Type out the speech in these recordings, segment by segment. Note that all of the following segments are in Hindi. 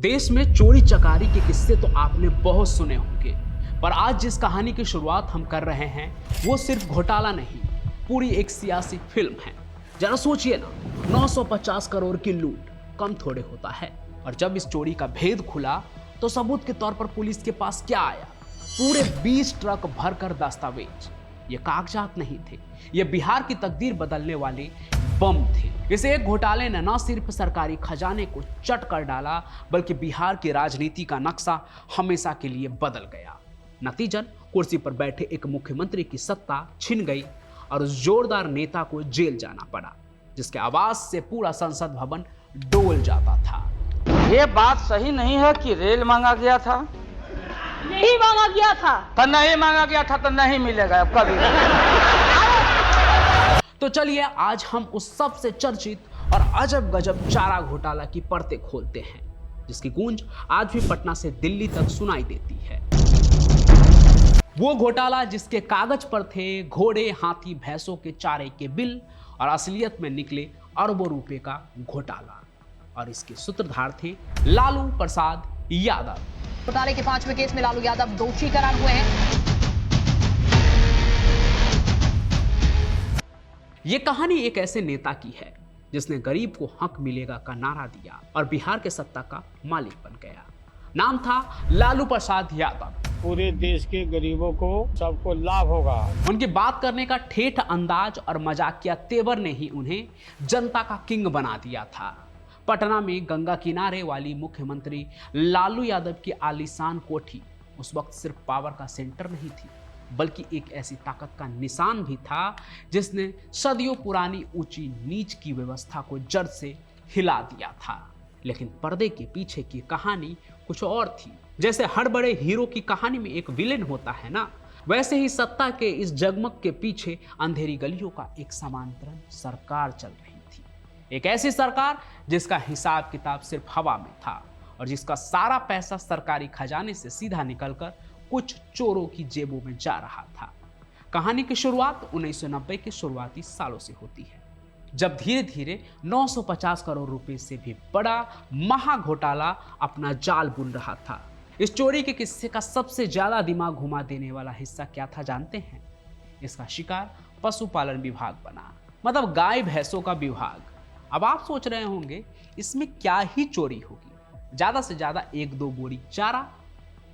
देश में चोरी चकारी के किस्से तो आपने बहुत सुने होंगे, पर आज जिस कहानी की शुरुआत हम कर रहे हैं वो सिर्फ घोटाला नहीं, पूरी एक सियासी फिल्म है। जरा सोचिए ना, 950 करोड़ की लूट कम थोड़े होता है। और जब इस चोरी का भेद खुला तो सबूत के तौर पर पुलिस के पास क्या आया? पूरे 20 ट्रक भरकर दस्तावेज। ये कागजात नहीं थे, ये बिहार की तकदीर बदलने वाले बम थे। इस एक घोटाले ने न सिर्फ सरकारी खजाने को चट कर डाला, बल्कि बिहार की राजनीति का नक्शा हमेशा के लिए बदल गया। नतीजन कुर्सी पर बैठे एक मुख्यमंत्री की सत्ता छिन गई और उस जोरदार नेता को जेल जाना पड़ा, जिसके आवाज से पूरा संसद भवन डोल जाता था। ये बात सही नहीं है कि रेल मांगा गया था। नहीं मांगा गया था तो नहीं मांगा गया था तो नहीं मिलेगा अब कभी। तो चलिए आज हम उस सबसे चर्चित और अजब गजब चारा घोटाला की परतें खोलते हैं, जिसकी गूंज आज भी पटना से दिल्ली तक सुनाई देती है। वो घोटाला जिसके कागज पर थे घोड़े, हाथी, भैंसों के चारे के बिल और असलियत में निकले अरबों रुपए का घोटाला। और इसके सूत्रधार थे लालू प्रसाद यादव। घोटाले के 5वें केस में लालू यादव दोषी करार हुए हैं। ये कहानी एक ऐसे नेता की है जिसने गरीब को हक मिलेगा का नारा दिया और बिहार के सत्ता का मालिक बन गया। नाम था लालू प्रसाद यादव। पूरे देश के गरीबों को सबको लाभ होगा। उनकी बात करने का ठेठ अंदाज और मजाकिया तेवर ने ही उन्हें जनता का किंग बना दिया था। पटना में गंगा किनारे वाली मुख्यमंत्री लालू यादव की आलीशान कोठी उस वक्त सिर्फ पावर का सेंटर नहीं थी, बल्कि एक ऐसी ताकत का निशान भी था जिसने सदियों पुरानी ऊंची नीच की व्यवस्था को जड़ से हिला दिया था। लेकिन पर्दे के पीछे की कहानी कुछ और थी। जैसे हर बड़े हीरो की कहानी में एक विलेन होता है ना, वैसे ही सत्ता के इस जगमग के पीछे अंधेरी गलियों का एक समांतरण सरकार चल रही थी। एक ऐसी सरकार जिसका हिसाब किताब सिर्फ हवा में था और जिसका सारा पैसा सरकारी खजाने से सीधा निकलकर कुछ चोरों की जेबों में जा रहा था। कहानी की शुरुआत 1990 के शुरुआती सालों से होती है, जब धीरे धीरे 950 करोड़ रुपए से भी बड़ा महा घोटाला अपना जाल बुन रहा था। इस चोरी के किस्से का सबसे ज्यादा दिमाग घुमा देने वाला हिस्सा क्या था जानते हैं? इसका शिकार पशुपालन विभाग बना, मतलब गाय भैंसों का विभाग। अब आप सोच रहे होंगे इसमें क्या ही चोरी होगी, ज्यादा से ज्यादा 1-2 बोरी चारा।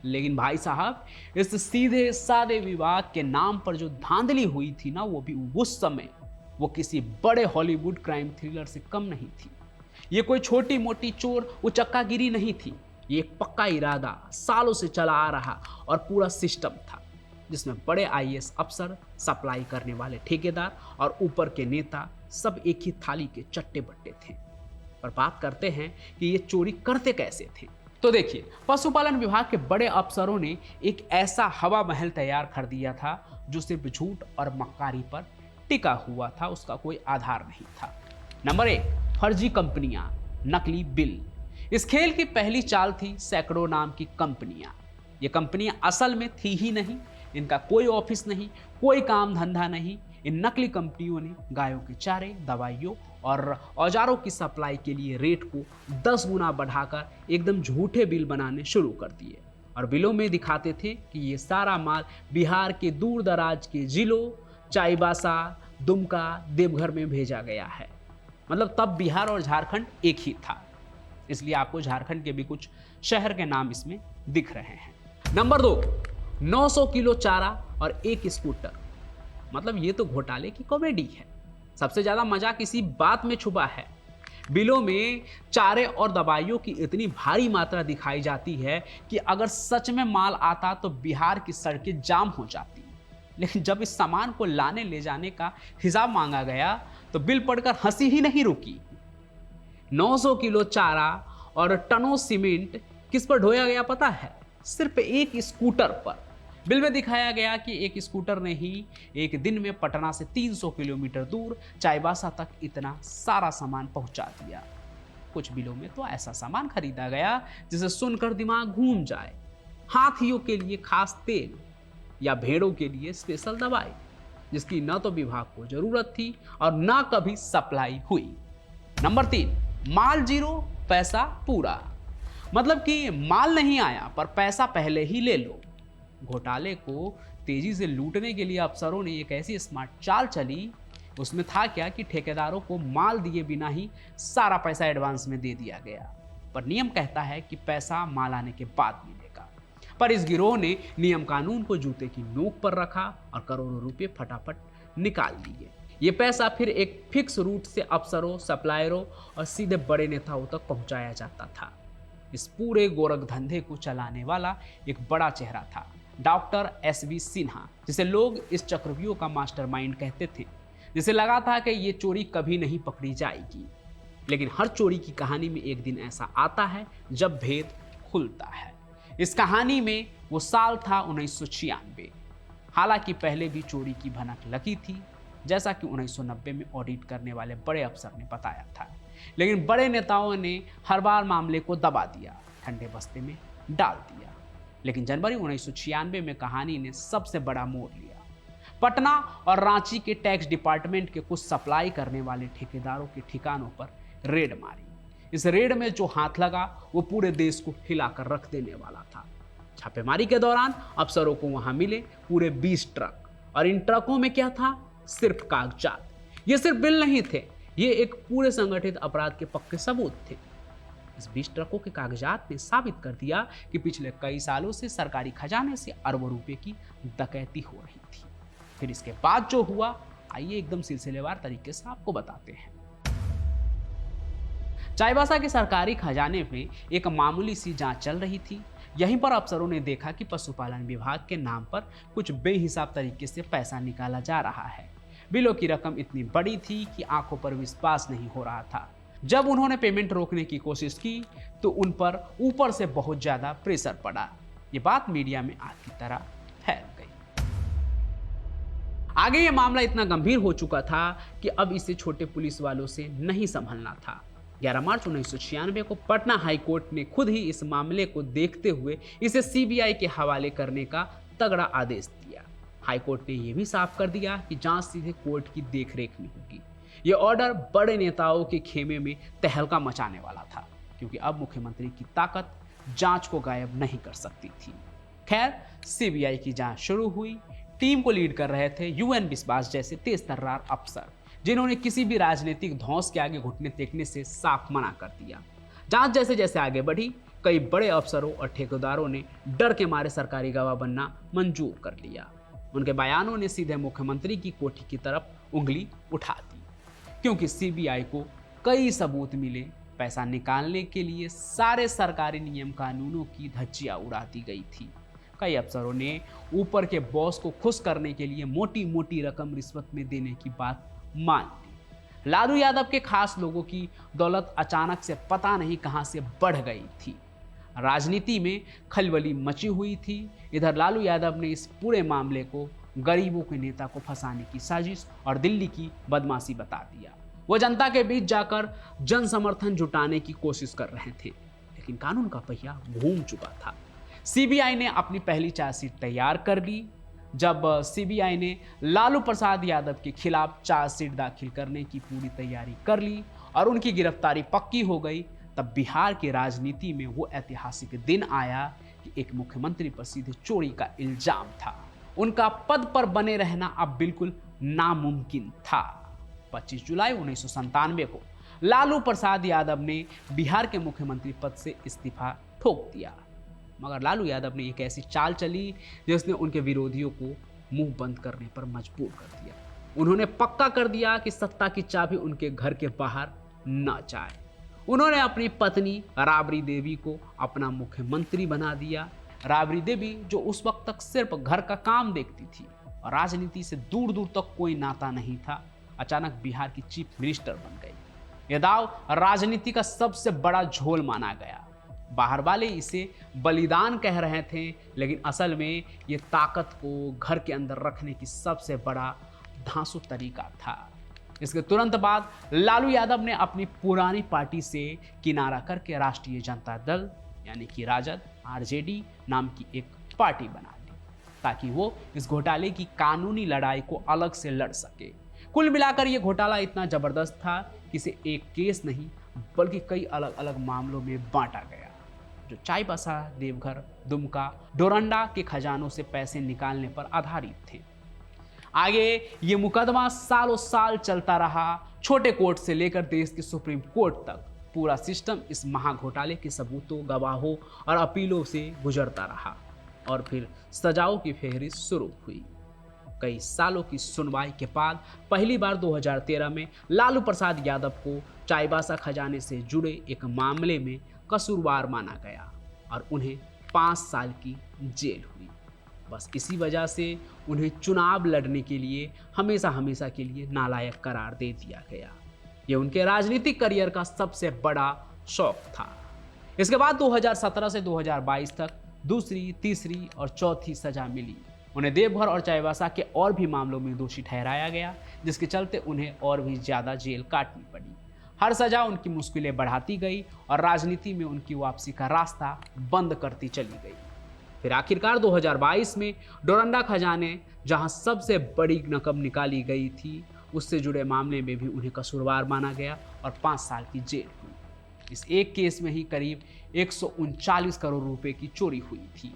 लेकिन भाई साहब, इस सीधे सादे विभाग के नाम पर जो धांधली हुई थी ना, वो भी उस समय वो किसी बड़े हॉलीवुड क्राइम थ्रिलर से कम नहीं थी। ये कोई छोटी मोटी चोर उचक्कागिरी नहीं थी, ये एक पक्का इरादा सालों से चला आ रहा और पूरा सिस्टम था, जिसमें बड़े आईएएस अफसर, सप्लाई करने वाले ठेकेदार और ऊपर के नेता सब एक ही थाली के चट्टे बट्टे थे। पर बात करते हैं कि ये चोरी करते कैसे थे। तो देखिए, पशुपालन विभाग के बड़े अफसरों ने एक ऐसा हवा महल तैयार कर दिया था जो सिर्फ झूठ और मक्कारी पर टिका हुआ था, उसका कोई आधार नहीं था। नंबर 1, फर्जी कंपनियां, नकली बिल। इस खेल की पहली चाल थी सैकड़ों नाम की कंपनियां। ये कंपनियां असल में थी ही नहीं, इनका कोई ऑफिस नहीं, कोई काम धंधा नहीं। इन नकली कंपनियों ने गायों के चारे, दवाइयों और औजारों की सप्लाई के लिए रेट को 10 गुना बढ़ाकर एकदम झूठे बिल बनाने शुरू कर दिए और बिलों में दिखाते थे कि ये सारा माल बिहार के दूर दराज के जिलों चाईबासा, दुमका, देवघर में भेजा गया है। मतलब तब बिहार और झारखंड एक ही था, इसलिए आपको झारखंड के भी कुछ शहर के नाम इसमें दिख रहे हैं। नंबर 2, 900 किलो चारा और 1 स्कूटर। मतलब ये तो घोटाले की कॉमेडी है। सबसे ज्यादा मजाक इसी बात में छुपा है। बिलों में चारे और दवाइयों की इतनी भारी मात्रा दिखाई जाती है कि अगर सच में माल आता तो बिहार की सड़कें जाम हो जाती। लेकिन जब इस सामान को लाने ले जाने का हिसाब मांगा गया तो बिल पढ़कर हंसी ही नहीं रुकी। 900 किलो चारा और टनों सीमेंट किस पर ढोया गया पता है? सिर्फ 1 स्कूटर पर। बिल में दिखाया गया कि एक स्कूटर ने ही एक दिन में पटना से 300 किलोमीटर दूर चाईबासा तक इतना सारा सामान पहुंचा दिया। कुछ बिलों में तो ऐसा सामान खरीदा गया जिसे सुनकर दिमाग घूम जाए। हाथियों के लिए खास तेल या भेड़ों के लिए स्पेशल दवाई, जिसकी न तो विभाग को जरूरत थी और न कभी सप्लाई हुई। नंबर 3, माल जीरो पैसा पूरा। मतलब कि माल नहीं आया पर पैसा पहले ही ले लो। घोटाले को तेजी से लूटने के लिए अफसरों ने एक ऐसी स्मार्ट चाल चली, उसमें था क्या कि ठेकेदारों को माल दिए बिना ही सारा पैसा एडवांस में दे दिया गया। पर नियम कहता है कि पैसा माल आने के बाद मिलेगा। पर इस गिरोह ने नियम कानून को जूते की नोक पर रखा और करोड़ों रुपए फटाफट निकाल लिए। ये पैसा फिर एक फिक्स रूट से अफसरों, सप्लायरों और सीधे बड़े नेताओं तक पहुंचाया जाता था। इस पूरे गोरख धंधे को चलाने वाला एक बड़ा चेहरा था, डॉक्टर SV सिन्हा, जिसे लोग इस चक्रव्यूह का मास्टरमाइंड कहते थे। जिसे लगा था कि ये चोरी कभी नहीं पकड़ी जाएगी, लेकिन हर चोरी की कहानी में एक दिन ऐसा आता है जब भेद खुलता है। इस कहानी में वो साल था 1996। हालांकि पहले भी चोरी की भनक लगी थी, जैसा कि 1990 में ऑडिट करने वाले बड़े अफसर ने बताया था, लेकिन बड़े नेताओं ने हर बार मामले को दबा दिया, ठंडे बस्ते में डाल दिया। लेकिन जनवरी 1996 में कहानी ने सबसे बड़ा मोड़ लिया। पटना और रांची के टैक्स डिपार्टमेंट के कुछ सप्लाई करने वाले ठेकेदारों के ठिकानों पर रेड मारी। इस रेड में जो हाथ लगा वो पूरे देश को हिलाकर रख देने वाला था। छापेमारी के दौरान अफसरों को वहां मिले पूरे 20 ट्रक, और इन ट्रकों में क्या था? सिर्फ कागजात। ये सिर्फ बिल नहीं थे, ये एक पूरे संगठित अपराध के पक्के सबूत थे। इस 20 ट्रकों के कागजात ने साबित कर दिया कि पिछले कई सालों से सरकारी खजाने से अरबों रुपए की डकैती हो रही थी। फिर इसके बाद जो हुआ, आइए एकदम सिलसिलेवार तरीके से आपको बताते हैं। चाईबासा के सरकारी खजाने में एक मामूली सी जांच चल रही थी। यहीं पर अफसरों ने देखा कि पशुपालन विभाग के नाम पर कुछ बेहिसाब तरीके से पैसा निकाला जा रहा है। बिलों की रकम इतनी बड़ी थी कि आंखों पर विश्वास नहीं हो रहा था। जब उन्होंने पेमेंट रोकने की कोशिश की तो उन पर ऊपर से बहुत ज्यादा प्रेशर पड़ा। ये बात मीडिया में आग की तरह फैल गई। आगे ये मामला इतना गंभीर हो चुका था कि अब इसे छोटे पुलिस वालों से नहीं संभलना था। 11 मार्च 1996 को पटना हाईकोर्ट ने खुद ही इस मामले को देखते हुए इसे CBI के हवाले करने का तगड़ा आदेश दिया। हाईकोर्ट ने यह भी साफ कर दिया कि जांच सीधे कोर्ट की देखरेख में होगी। यह ऑर्डर बड़े नेताओं के खेमे में तहलका मचाने वाला था, क्योंकि अब मुख्यमंत्री की ताकत जांच को गायब नहीं कर सकती थी। खैर, CBI की जांच शुरू हुई। टीम को लीड कर रहे थे UN बिस्वास जैसे तेज तर्रार अफसर, जिन्होंने किसी भी राजनीतिक धौंस के आगे घुटने टेकने से साफ मना कर दिया। जांच जैसे जैसे आगे बढ़ी, कई बड़े अफसरों और ठेकेदारों ने डर के मारे सरकारी गवाह बनना मंजूर कर लिया। उनके बयानों ने सीधे मुख्यमंत्री की कोठी की तरफ उंगली उठा दी, क्योंकि CBI को कई सबूत मिले। पैसा निकालने के लिए सारे सरकारी नियम कानूनों की धज्जियां उड़ा दी गई थी। कई अफसरों ने ऊपर के बॉस को खुश करने के लिए मोटी मोटी रकम रिश्वत में देने की बात मान ली। लालू यादव के खास लोगों की दौलत अचानक से पता नहीं कहां से बढ़ गई थी। राजनीति में खलबली मची हुई थी। इधर लालू यादव ने इस पूरे मामले को गरीबों के नेता को फंसाने की साजिश और दिल्ली की बदमाशी बता दिया। वो जनता के बीच जाकर जन समर्थन जुटाने की कोशिश कर रहे थे, लेकिन कानून का पहिया घूम चुका था। CBI ने अपनी पहली चार्जशीट तैयार कर ली। जब CBI ने लालू प्रसाद यादव के खिलाफ चार्जशीट दाखिल करने की पूरी तैयारी कर ली और उनकी गिरफ्तारी पक्की हो गई, तब बिहार की राजनीति में वो ऐतिहासिक दिन आया कि एक मुख्यमंत्री पर सीधे चोरी का इल्जाम था। उनका पद पर बने रहना अब बिल्कुल नामुमकिन था। 25 जुलाई 1997 को लालू प्रसाद यादव ने बिहार के मुख्यमंत्री पद से इस्तीफा ठोक दिया। मगर लालू यादव ने एक ऐसी चाल चली जिसने उनके विरोधियों को मुंह बंद करने पर मजबूर कर दिया। उन्होंने पक्का कर दिया कि सत्ता की चाबी उनके घर के बाहर न जाए। उन्होंने अपनी पत्नी राबड़ी देवी को अपना मुख्यमंत्री बना दिया। राबड़ी देवी, जो उस वक्त तक सिर्फ घर का काम देखती थी और राजनीति से दूर दूर तक कोई नाता नहीं था, अचानक बिहार की चीफ मिनिस्टर बन गई। यह दाव राजनीति का सबसे बड़ा झोल माना गया। बाहर वाले इसे बलिदान कह रहे थे, लेकिन असल में ये ताकत को घर के अंदर रखने की सबसे बड़ा धांसू तरीका था। इसके तुरंत बाद लालू यादव ने अपनी पुरानी पार्टी से किनारा करके राष्ट्रीय जनता दल यानी कि राजद RJD नाम की एक पार्टी बना ली, ताकि वो इस घोटाले की कानूनी लड़ाई को अलग से लड़ सके। कुल मिलाकर ये घोटाला इतना जबरदस्त था कि इसे एक केस नहीं बल्कि कई अलग अलग मामलों में बांटा गया। जो चाईबासा, देवघर, दुमका, डोरंडा के खजानों से पैसे निकालने पर आधारित थे। आगे ये मुकदमा सालों साल चलता रहा। छोटे कोर्ट से लेकर देश के सुप्रीम कोर्ट तक पूरा सिस्टम इस महाघोटाले के सबूतों, गवाहों और अपीलों से गुजरता रहा और फिर सजाओं की फेहरिस्त शुरू हुई। कई सालों की सुनवाई के बाद पहली बार 2013 में लालू प्रसाद यादव को चाईबासा खजाने से जुड़े एक मामले में कसूरवार माना गया और उन्हें 5 साल की जेल हुई। बस इसी वजह से उन्हें चुनाव लड़ने के लिए हमेशा के लिए नालायक करार दे दिया गया। ये उनके राजनीतिक करियर का सबसे बड़ा शौक था। इसके बाद 2017 से 2022 तक दूसरी, तीसरी और चौथी सजा मिली। उन्हें देवघर और चाईबासा के और भी मामलों में दोषी ठहराया गया, जिसके चलते उन्हें और भी ज़्यादा जेल काटनी पड़ी। हर सजा उनकी मुश्किलें बढ़ाती गई और राजनीति में उनकी वापसी का रास्ता बंद करती चली गई। फिर आखिरकार 2022 में डोरंडा खजाने, जहां सबसे बड़ी रकम निकाली गई थी, उससे जुड़े मामले में भी उन्हें कसूरवार माना गया और 5 साल की जेल हुई। इस एक केस में ही करीब 139 करोड़ रुपए की चोरी हुई थी।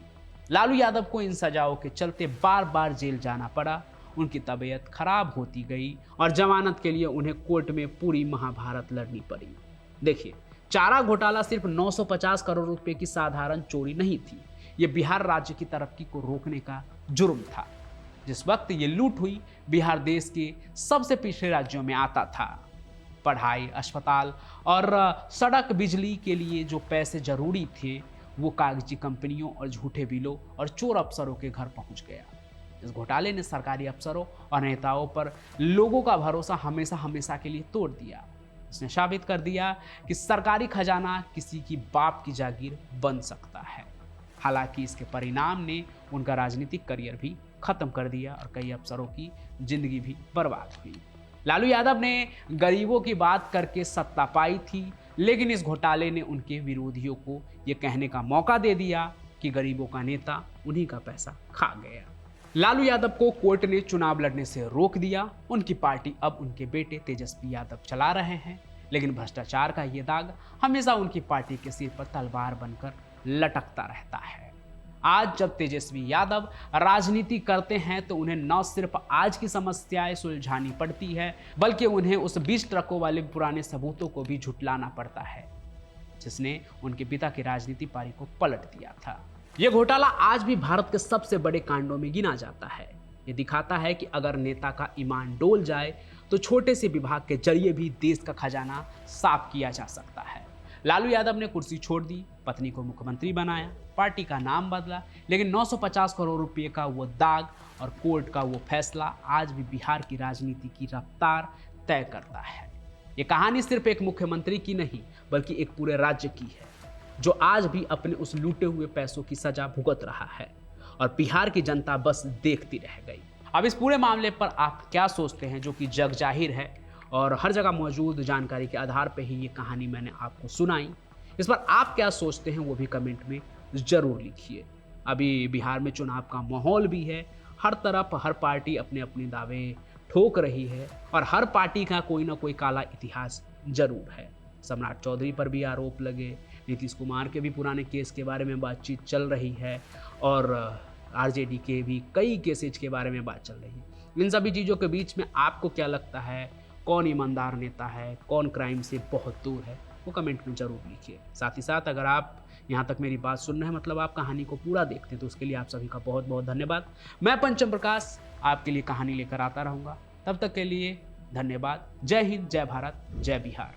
लालू यादव को इन सजाओं के चलते बार बार जेल जाना पड़ा। उनकी तबीयत खराब होती गई और जमानत के लिए उन्हें कोर्ट में पूरी महाभारत लड़नी पड़ी। देखिए, चारा घोटाला सिर्फ 950 करोड़ रुपए की साधारण चोरी नहीं थी। ये बिहार राज्य की तरक्की को रोकने का जुर्म था। जिस वक्त ये लूट हुई, बिहार देश के सबसे पिछड़े राज्यों में आता था। पढ़ाई, अस्पताल और सड़क, बिजली के लिए जो पैसे जरूरी थे, वो कागजी कंपनियों और झूठे बिलों और चोर अफसरों के घर पहुंच गया। इस घोटाले ने सरकारी अफसरों और नेताओं पर लोगों का भरोसा हमेशा के लिए तोड़ दिया। इसने साबित कर दिया कि सरकारी खजाना किसी की बाप की जागीर बन सकता है। हालांकि इसके परिणाम ने उनका राजनीतिक करियर भी खत्म कर दिया और कई अफसरों की जिंदगी भी बर्बाद हुई। लालू यादव ने गरीबों की बात करके सत्ता पाई थी, लेकिन इस घोटाले ने उनके विरोधियों को यह कहने का मौका दे दिया कि गरीबों का नेता उन्हीं का पैसा खा गया। लालू यादव को कोर्ट ने चुनाव लड़ने से रोक दिया। उनकी पार्टी अब उनके बेटे तेजस्वी यादव चला रहे हैं, लेकिन भ्रष्टाचार का ये दाग हमेशा उनकी पार्टी के सिर पर तलवार बनकर लटकता रहता है। आज जब तेजस्वी यादव राजनीति करते हैं तो उन्हें न सिर्फ आज की समस्याएं सुलझानी पड़ती है, बल्कि उन्हें उस 20 ट्रकों वाले पुराने सबूतों को भी झुटलाना पड़ता है, जिसने उनके पिता की राजनीति पारी को पलट दिया था। यह घोटाला आज भी भारत के सबसे बड़े कांडों में गिना जाता है। ये दिखाता है कि अगर नेता का ईमान डोल जाए तो छोटे से विभाग के जरिए भी देश का खजाना साफ किया जा सकता है। लालू यादव ने कुर्सी छोड़ दी, पत्नी को मुख्यमंत्री बनाया, पार्टी का नाम बदला, लेकिन 950 करोड़ रुपए का वो दाग और कोर्ट का वो फैसला आज भी बिहार की राजनीति की रफ्तार तय करता है। ये कहानी सिर्फ एक मुख्यमंत्री की नहीं, बल्कि एक पूरे राज्य की है, जो आज भी अपने उस लूटे हुए पैसों की सजा भुगत रहा है और बिहार की जनता बस देखती रह गई। अब इस पूरे मामले पर आप क्या सोचते हैं, जो कि जग जाहिर है और हर जगह मौजूद जानकारी के आधार पर ही ये कहानी मैंने आपको सुनाई। इस पर आप क्या सोचते हैं वो भी कमेंट में ज़रूर लिखिए। अभी बिहार में चुनाव का माहौल भी है, हर तरफ हर पार्टी अपने अपने दावे ठोक रही है और हर पार्टी का कोई ना कोई काला इतिहास जरूर है। सम्राट चौधरी पर भी आरोप लगे, नीतीश कुमार के भी पुराने केस के बारे में बातचीत चल रही है और आरजेडी के भी कई केसेज के बारे में बात चल रही है। इन सभी चीज़ों के बीच में आपको क्या लगता है, कौन ईमानदार नेता है, कौन क्राइम से बहुत दूर है, वो कमेंट में ज़रूर लिखिए। साथ ही साथ अगर आप यहाँ तक मेरी बात सुन रहे हैं, मतलब आप कहानी को पूरा देखते हैं, तो उसके लिए आप सभी का बहुत बहुत धन्यवाद। मैं पंचम प्रकाश आपके लिए कहानी लेकर आता रहूँगा। तब तक के लिए धन्यवाद। जय हिंद, जय भारत, जय बिहार।